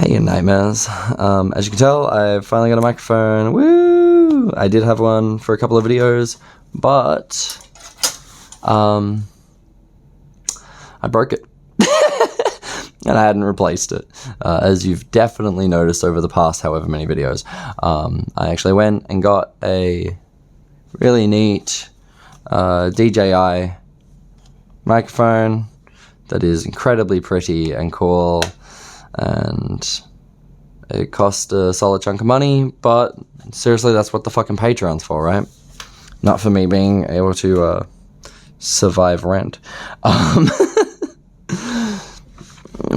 Hey, you nightmares. As you can tell, I finally got a microphone. Woo! I did have one for a couple of videos, but I broke it. And I hadn't replaced it. As you've definitely noticed over the past however many videos. I actually went and got a really neat DJI microphone that is incredibly pretty and cool, and it cost a solid chunk of money, but seriously, that's what the fucking Patreon's for, right? Not for me being able to survive rent.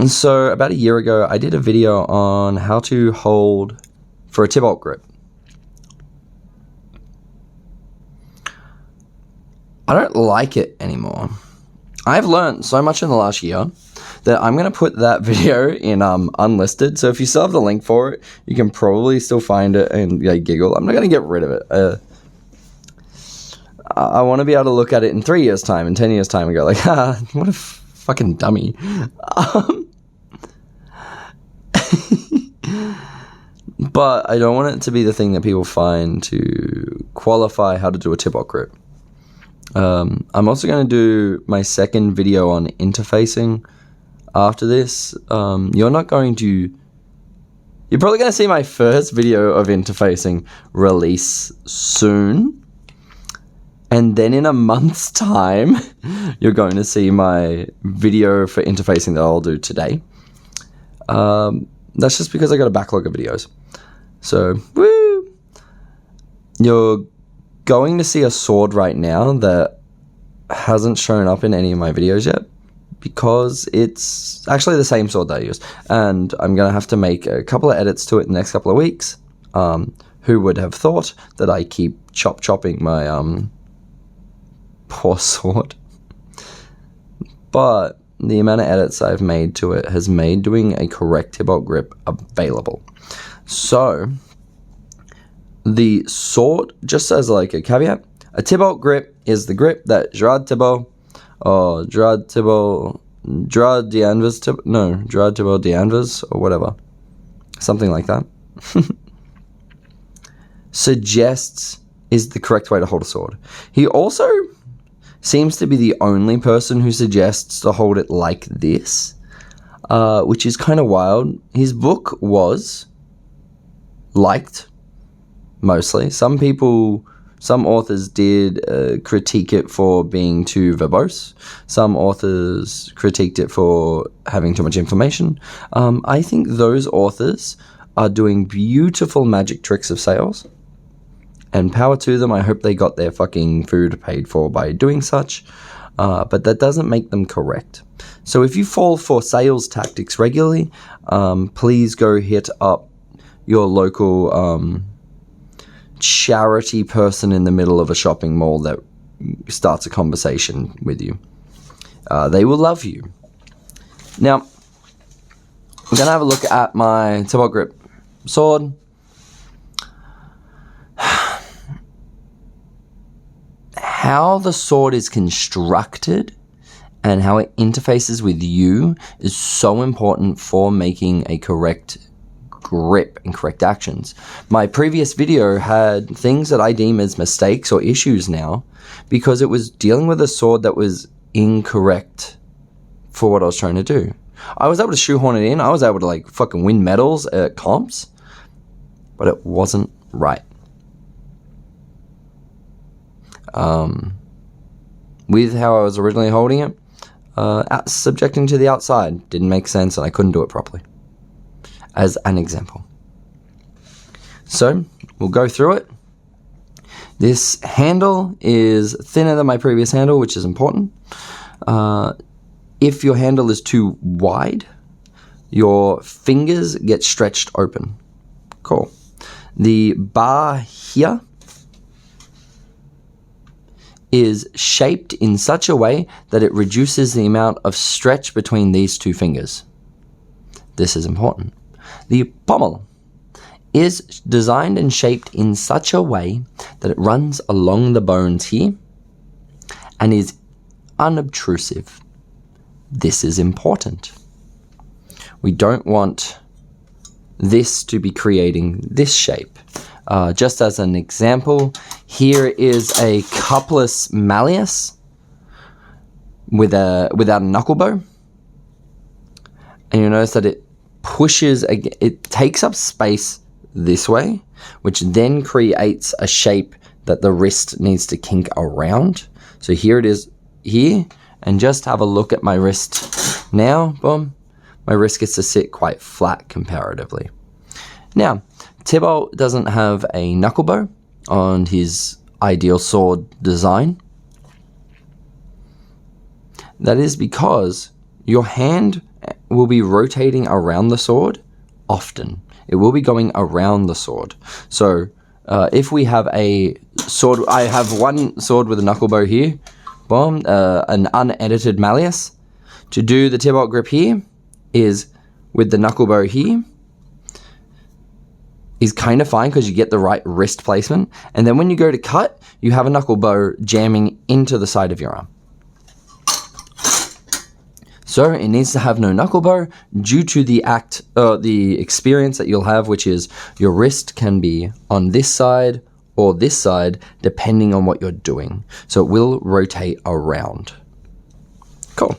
So about a year ago, I did a video on how to hold for a Thibault grip. I don't like it anymore. I've learned so much in the last year that I'm going to put that video in unlisted. So if you still have the link for it, you can probably still find it and giggle. I'm not going to get rid of it. I want to be able to look at it in 3 years' time, in 10 years' time, and go like, what a fucking dummy. But I don't want it to be the thing that people find to qualify how to do a Thibault grip. I'm also going to do my second video on interfacing after this. You're probably going to see my first video of interfacing release soon. And then in a month's time, you're going to see my video for interfacing that I'll do today. That's just because I got a backlog of videos. So, woo! You're going to see a sword right now that hasn't shown up in any of my videos yet, because it's actually the same sword that I use, and I'm going to have to make a couple of edits to it in the next couple of weeks. Who would have thought that I keep chopping my poor sword? But the amount of edits I've made to it has made doing a correct Thibault grip available. So the sword, just as like a caveat, a Thibault grip is the grip that Gerard Thibault D'Anvers, or whatever, something like that, suggests is the correct way to hold a sword. He also seems to be the only person who suggests to hold it like this, which is kind of wild. His book was liked, mostly. Some authors did critique it for being too verbose. Some authors critiqued it for having too much information. I think those authors are doing beautiful magic tricks of sales, and power to them. I hope they got their fucking food paid for by doing such, but that doesn't make them correct. So if you fall for sales tactics regularly, please go hit up your local charity person in the middle of a shopping mall that starts a conversation with you. They will love you. Now, I'm going to have a look at my Thibault grip sword. How the sword is constructed and how it interfaces with you is so important for making a correct grip and correct actions. My previous video had things that I deem as mistakes or issues now because it was dealing with a sword that was incorrect for what I was trying to do. I was able to shoehorn it in. I was able to like fucking win medals at comps, but it wasn't right. With how I was originally holding it, subjecting to the outside didn't make sense, and I couldn't do it properly, as an example. So we'll go through it. This handle is thinner than my previous handle, which is important. If your handle is too wide, your fingers get stretched open. Cool. The bar here is shaped in such a way that it reduces the amount of stretch between these two fingers. This is important. The pommel is designed and shaped in such a way that it runs along the bones here and is unobtrusive. This is important. We don't want this to be creating this shape. Just as an example, here is a cupless malleus without a knuckle bow. And you'll notice that it pushes, it takes up space this way, which then creates a shape that the wrist needs to kink around. So here it is here, and just have a look at my wrist now. Boom. My wrist gets to sit quite flat comparatively. Now, Thibault doesn't have a knuckle bow on his ideal sword design. That is because your hand will be rotating around the sword often. It will be going around the sword. So if we have a sword, I have one sword with a knuckle bow here, boom, an unedited malleus. To do the Thibault grip here is with the knuckle bow here is kind of fine because you get the right wrist placement. And then when you go to cut, you have a knuckle bow jamming into the side of your arm. So it needs to have no knuckle bow due to the experience that you'll have, which is your wrist can be on this side or this side, depending on what you're doing. So it will rotate around. Cool.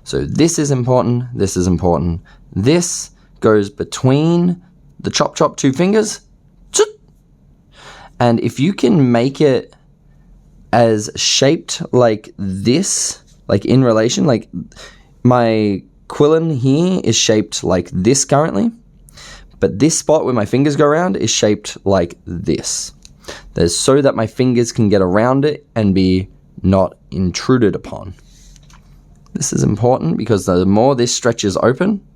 So this is important. This is important. This goes between the chop two fingers. And if you can make it as shaped like this, like in relation, like my quillin here is shaped like this currently, but this spot where my fingers go around is shaped like this. That's so that my fingers can get around it and be not intruded upon. This is important because the more this stretches open,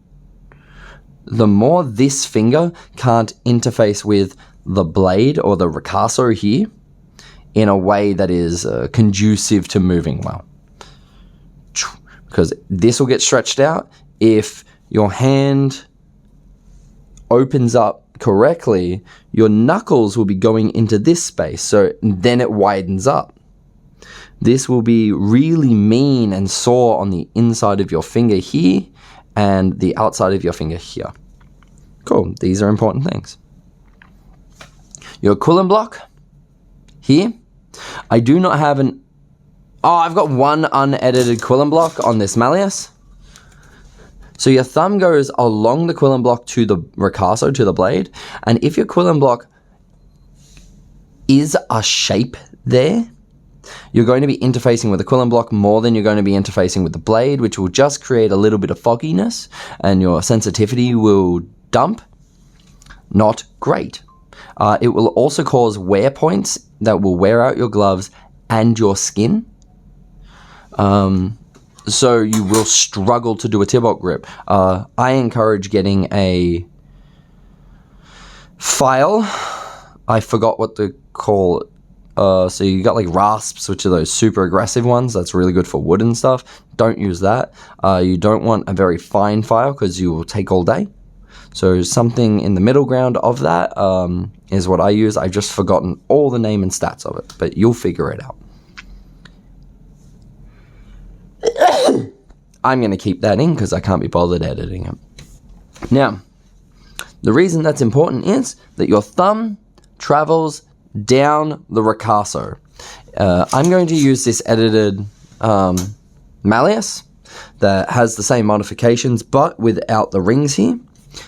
the more this finger can't interface with the blade or the ricasso here in a way that is conducive to moving well. Because this will get stretched out. If your hand opens up correctly, your knuckles will be going into this space, so then it widens up. This will be really mean and sore on the inside of your finger here and the outside of your finger here. Cool, these are important things. Your quillin block here, I do not have an... Oh, I've got one unedited quillin block on this malleus. So your thumb goes along the quillin block to the ricasso, to the blade, and if your quillin block is a shape there, you're going to be interfacing with the quillin block more than you're going to be interfacing with the blade, which will just create a little bit of fogginess, and your sensitivity will dump. Not great. It will also cause wear points that will wear out your gloves and your skin. So you will struggle to do a Thibault grip. I encourage getting a file. I forgot what to call it. So you got like rasps, which are those super aggressive ones. That's really good for wood and stuff. Don't use that. You don't want a very fine file because you will take all day. So something in the middle ground of that is what I use. I've just forgotten all the name and stats of it, but you'll figure it out. I'm going to keep that in because I can't be bothered editing it. Now, the reason that's important is that your thumb travels down the ricasso. I'm going to use this edited malleus that has the same modifications but without the rings here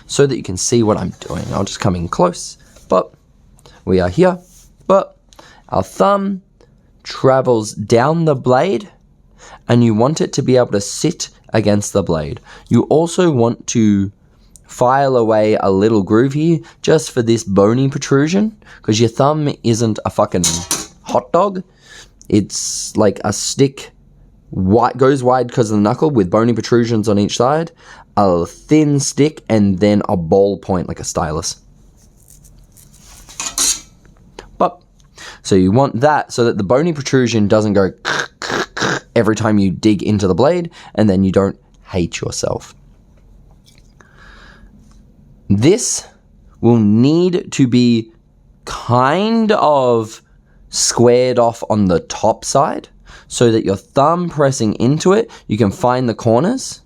so that you can see what I'm doing. I'll just come in close, but we are here. But our thumb travels down the blade and you want it to be able to sit against the blade. You also want to file away a little groove here just for this bony protrusion, because your thumb isn't a fucking hot dog. It's like a stick, goes wide because of the knuckle with bony protrusions on each side, a thin stick, and then a ball point like a stylus. But so you want that so that the bony protrusion doesn't go every time you dig into the blade, and then you don't hate yourself. This will need to be kind of squared off on the top side so that your thumb pressing into it, you can find the corners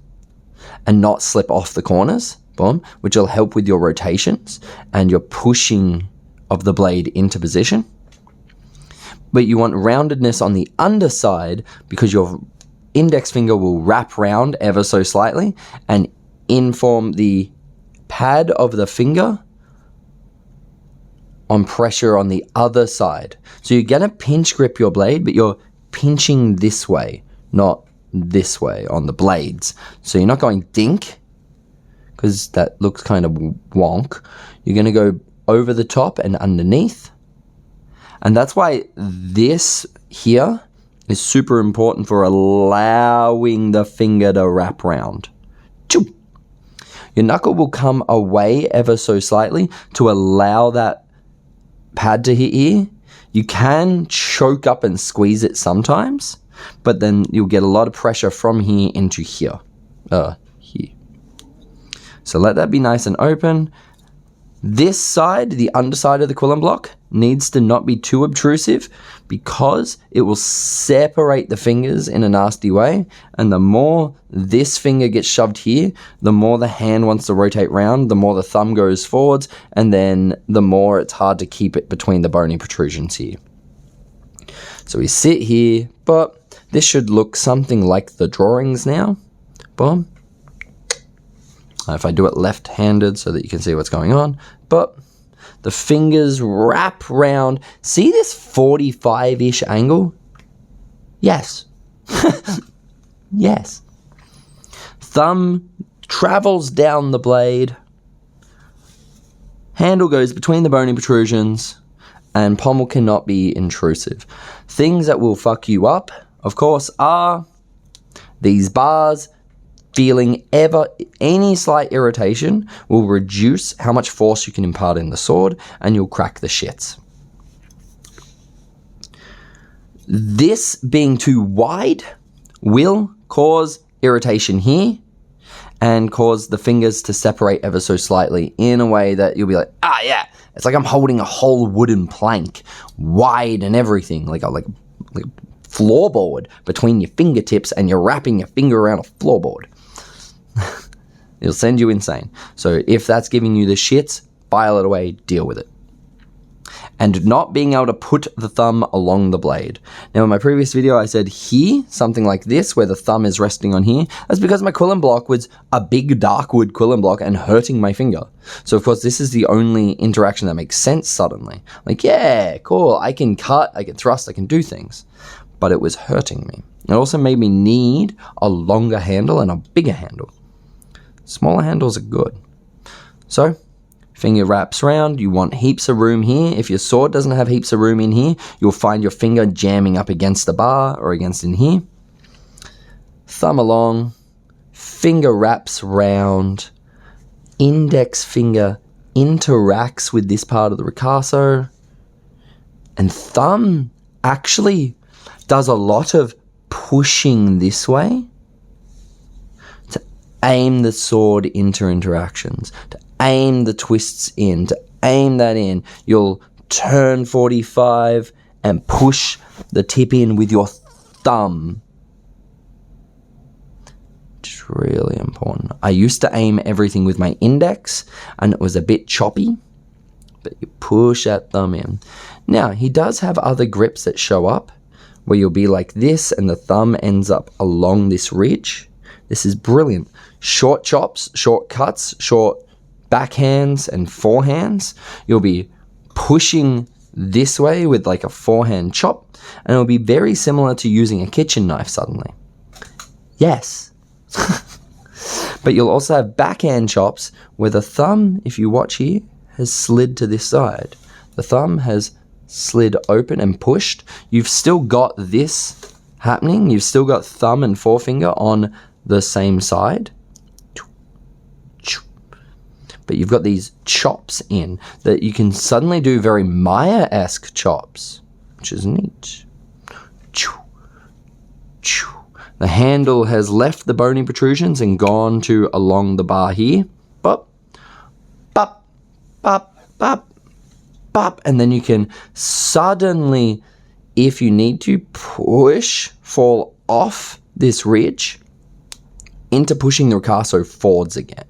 and not slip off the corners. boom, which will help with your rotations and your pushing of the blade into position. But you want roundedness on the underside because your index finger will wrap round ever so slightly and inform the pad of the finger on pressure on the other side. So you're going to pinch grip your blade, but you're pinching this way, not this way on the blades. So you're not going dink, because that looks kind of wonk. You're going to go over the top and underneath. And that's why this here is super important for allowing the finger to wrap round. Choo. Your knuckle will come away ever so slightly to allow that pad to hit here. You can choke up and squeeze it sometimes, but then you'll get a lot of pressure from here into here. Here. So let that be nice and open. This side, the underside of the quillen block, needs to not be too obtrusive because it will separate the fingers in a nasty way. And the more this finger gets shoved here, the more the hand wants to rotate round, the more the thumb goes forwards, and then the more it's hard to keep it between the bony protrusions here. So we sit here, but this should look something like the drawings now. Boom. If I do it left-handed so that you can see what's going on, but the fingers wrap round. See this 45-ish angle? Yes. Yes. Thumb travels down the blade. Handle goes between the bony protrusions, and pommel cannot be intrusive. Things that will fuck you up, of course, are these bars. Feeling any slight irritation will reduce how much force you can impart in the sword, and you'll crack the shits. This being too wide will cause irritation here and cause the fingers to separate ever so slightly in a way that you'll be like, yeah, it's like I'm holding a whole wooden plank, wide and everything, like a floorboard between your fingertips, and you're wrapping your finger around a floorboard. It'll send you insane. So if that's giving you the shits, file it away, deal with it. And not being able to put the thumb along the blade. Now in my previous video I said here, something like this, where the thumb is resting on here. That's because my quillen block was a big dark wood quillen block and hurting my finger. So of course this is the only interaction that makes sense suddenly. Like, yeah, cool, I can cut, I can thrust, I can do things. But it was hurting me. It also made me need a longer handle and a bigger handle. Smaller handles are good. So, finger wraps around. You want heaps of room here. If your sword doesn't have heaps of room in here, you'll find your finger jamming up against the bar or against in here. Thumb along. Finger wraps round. Index finger interacts with this part of the ricasso. And thumb actually does a lot of pushing this way to aim the sword into interactions, to aim the twists in, to aim that in. You'll turn 45 and push the tip in with your thumb. It's really important. I used to aim everything with my index and it was a bit choppy, but you push that thumb in. Now, he does have other grips that show up where you'll be like this and the thumb ends up along this ridge. This is brilliant. Short chops, short cuts, short backhands and forehands. You'll be pushing this way with like a forehand chop, and it'll be very similar to using a kitchen knife suddenly. Yes. But you'll also have backhand chops where the thumb, if you watch here, has slid to this side. The thumb has slid open and pushed. You've still got this happening. You've still got thumb and forefinger on the same side. But you've got these chops in that you can suddenly do very Maya-esque chops, which is neat. The handle has left the bony protrusions and gone to along the bar here. Bop, bop, bop, bop, bop. And then you can suddenly, if you need to, push, fall off this ridge into pushing the ricasso forwards again.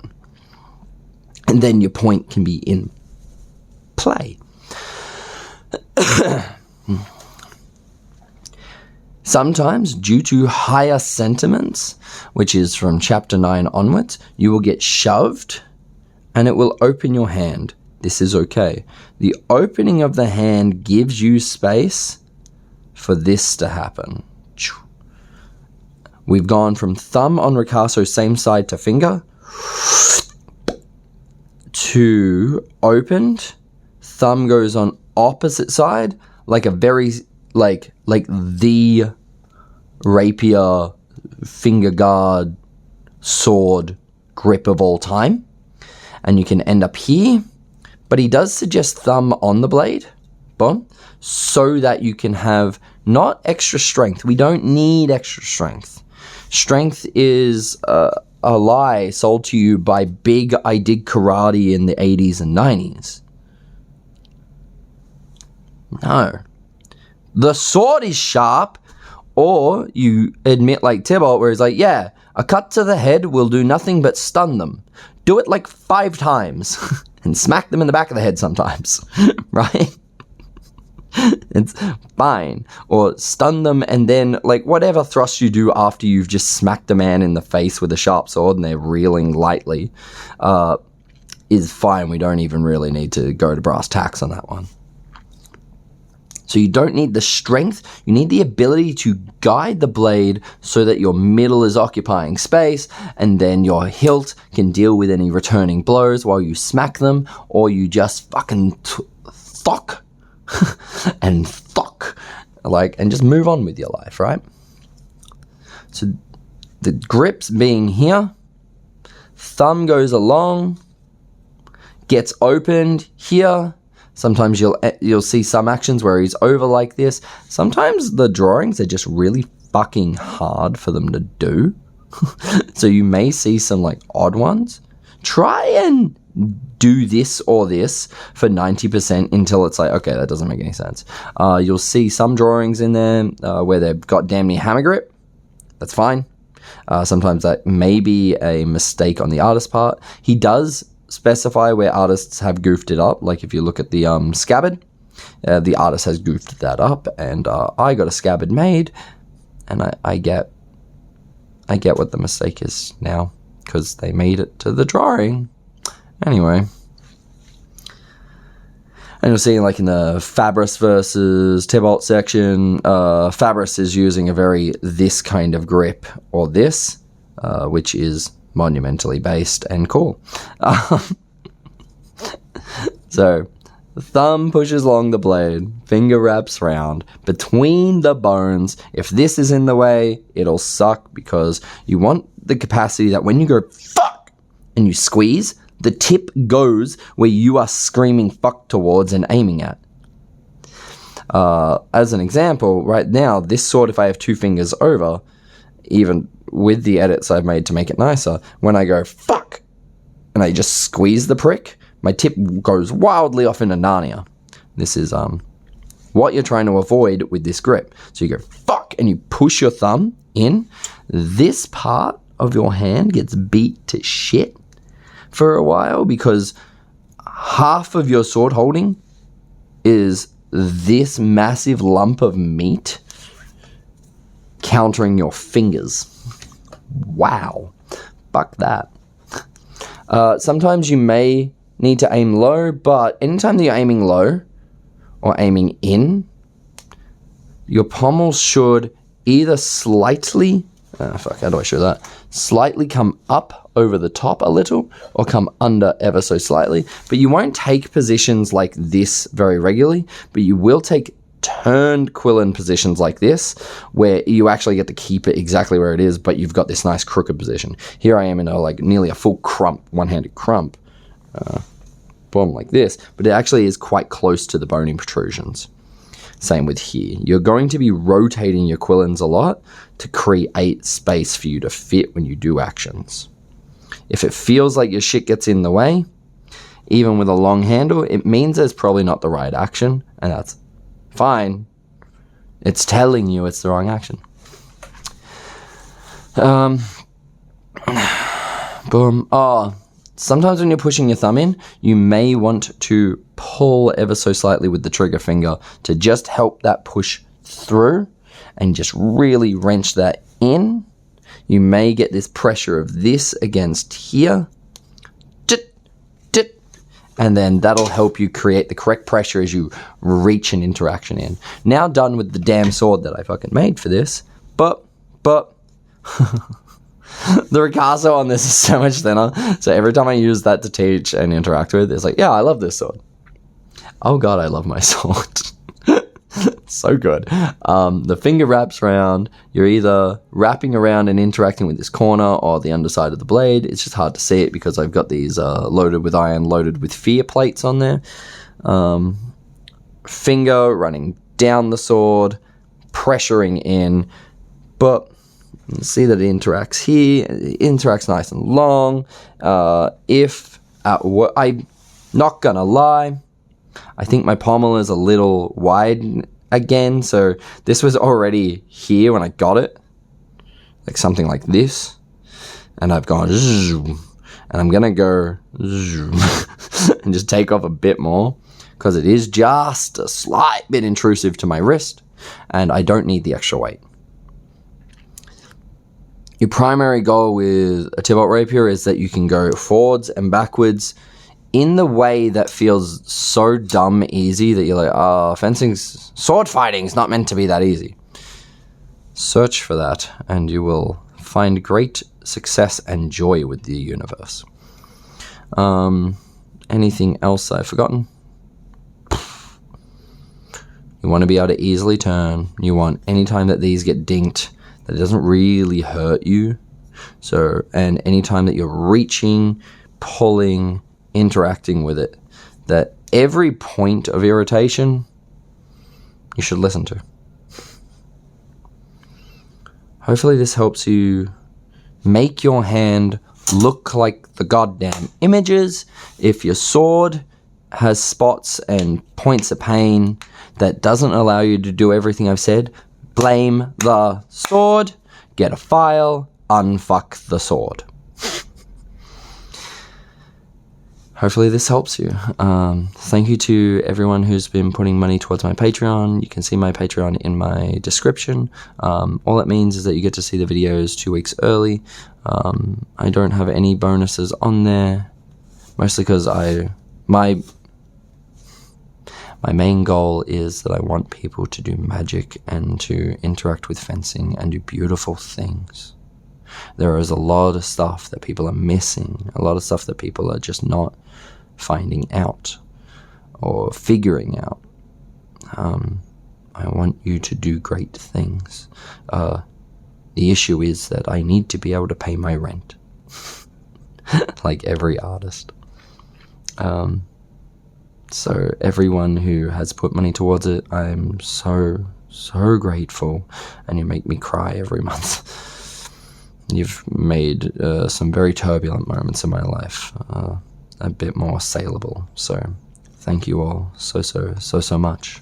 and then your point can be in play. Sometimes, due to higher sentiments, which is from chapter 9 onwards, you will get shoved and it will open your hand. This is okay. The opening of the hand gives you space for this to happen. We've gone from thumb on ricasso, same side to finger, to opened, thumb goes on opposite side, like a very, like the rapier, finger guard, sword grip of all time. And you can end up here, but he does suggest thumb on the blade, boom, so that you can have not extra strength. We don't need extra strength. Strength is a lie sold to you by big I did karate in the 80s and 90s. No. The sword is sharp, or you admit like Thibault, where he's like, yeah, a cut to the head will do nothing but stun them. Do it like 5 times and smack them in the back of the head sometimes, right? It's fine. Or stun them and then, like, whatever thrust you do after you've just smacked a man in the face with a sharp sword and they're reeling lightly is fine. We don't even really need to go to brass tacks on that one. So you don't need the strength, you need the ability to guide the blade so that your middle is occupying space, and then your hilt can deal with any returning blows while you smack them, or you just fucking thock and thock, like, and just move on with your life, right? So the grips being here, thumb goes along, gets opened here. Sometimes you'll see some actions where he's over like this. Sometimes the drawings are just really fucking hard for them to do. So you may see some like odd ones. Try and do this or this for 90% until it's like, okay, that doesn't make any sense. You'll see some drawings in there where they've got damn near hammer grip. That's fine. Sometimes that may be a mistake on the artist's part. He does specify where artists have goofed it up. Like if you look at the scabbard, the artist has goofed that up, and I got a scabbard made, and I get what the mistake is now because they made it to the drawing. Anyway, and you'll see like in the Fabris versus Thibault section, Fabris is using a very this kind of grip, or this, which is monumentally based and cool. So the thumb pushes along the blade, finger wraps round between the bones. If this is in the way, it'll suck, because you want the capacity that when you go fuck and you squeeze, the tip goes where you are screaming fuck towards and aiming at. As an example, right now, this sword, if I have 2 fingers over, even with the edits I've made to make it nicer, when I go fuck and I just squeeze the prick, my tip goes wildly off into Narnia. This is what you're trying to avoid with this grip. So you go fuck and you push your thumb in. This part of your hand gets beat to shit for a while because half of your sword holding is this massive lump of meat countering your fingers. Wow. Fuck that. Sometimes you may need to aim low, but anytime that you're aiming low or aiming in, your pommels should either slightly, how do I show that? Slightly come up over the top a little, or come under ever so slightly. But you won't take positions like this very regularly, but you will take turned quillin positions like this, where you actually get to keep it exactly where it is, but you've got this nice crooked position. Here I am in a like nearly a full crump, one-handed crump, boom, like this, but it actually is quite close to the bony protrusions. Same with here. You're going to be rotating your quillins a lot to create space for you to fit when you do actions. If it feels like your shit gets in the way, even with a long handle, it means there's probably not the right action, and that's fine. It's telling you it's the wrong action. Boom. Oh, sometimes when you're pushing your thumb in, you may want to pull ever so slightly with the trigger finger to just help that push through and just really wrench that in. You may get this pressure of this against here. And then that'll help you create the correct pressure as you reach an interaction in. Now done with the damn sword that I fucking made for this, but the ricasso on this is so much thinner, so every time I use that to teach and interact with, it's like, yeah, I love this sword. Oh god, I love my sword. So good. The finger wraps around. You're either wrapping around and interacting with this corner or the underside of the blade. It's just hard to see it because I've got these loaded with iron, loaded with fear plates on there. Finger running down the sword, pressuring in, but you can see that it interacts here. It interacts nice and long. I'm not gonna lie, I think my pommel is a little wide again, so this was already here when I got it, like something like this, and I've gone zoom, and I'm gonna go zoom and just take off a bit more because it is just a slight bit intrusive to my wrist and I don't need the extra weight. Your primary goal with a Thibault Rapier is that you can go forwards and backwards in the way that feels so dumb easy that you're like, sword fighting's not meant to be that easy. Search for that and you will find great success and joy with the universe. Anything else I've forgotten? You want to be able to easily turn. You want, anytime that these get dinked, that it doesn't really hurt you. So, and anytime that you're reaching, pulling, interacting with it, that every point of irritation you should listen to. Hopefully this helps you make your hand look like the goddamn images. If your sword has spots and points of pain that doesn't allow you to do everything I've said, blame the sword, get a file, unfuck the sword. Hopefully this helps you. Thank you to everyone who's been putting money towards my Patreon. You can see my Patreon in my description. All it means is that you get to see the videos 2 weeks early. I don't have any bonuses on there, mostly because my main goal is that I want people to do magic and to interact with fencing and do beautiful things. There is a lot of stuff that people are missing, a lot of stuff that people are just not finding out or figuring out. I want you to do great things. The issue is that I need to be able to pay my rent, like every artist. So everyone who has put money towards it, I'm so grateful, and you make me cry every month. You've made some very turbulent moments in my life a bit more saleable. So thank you all so much.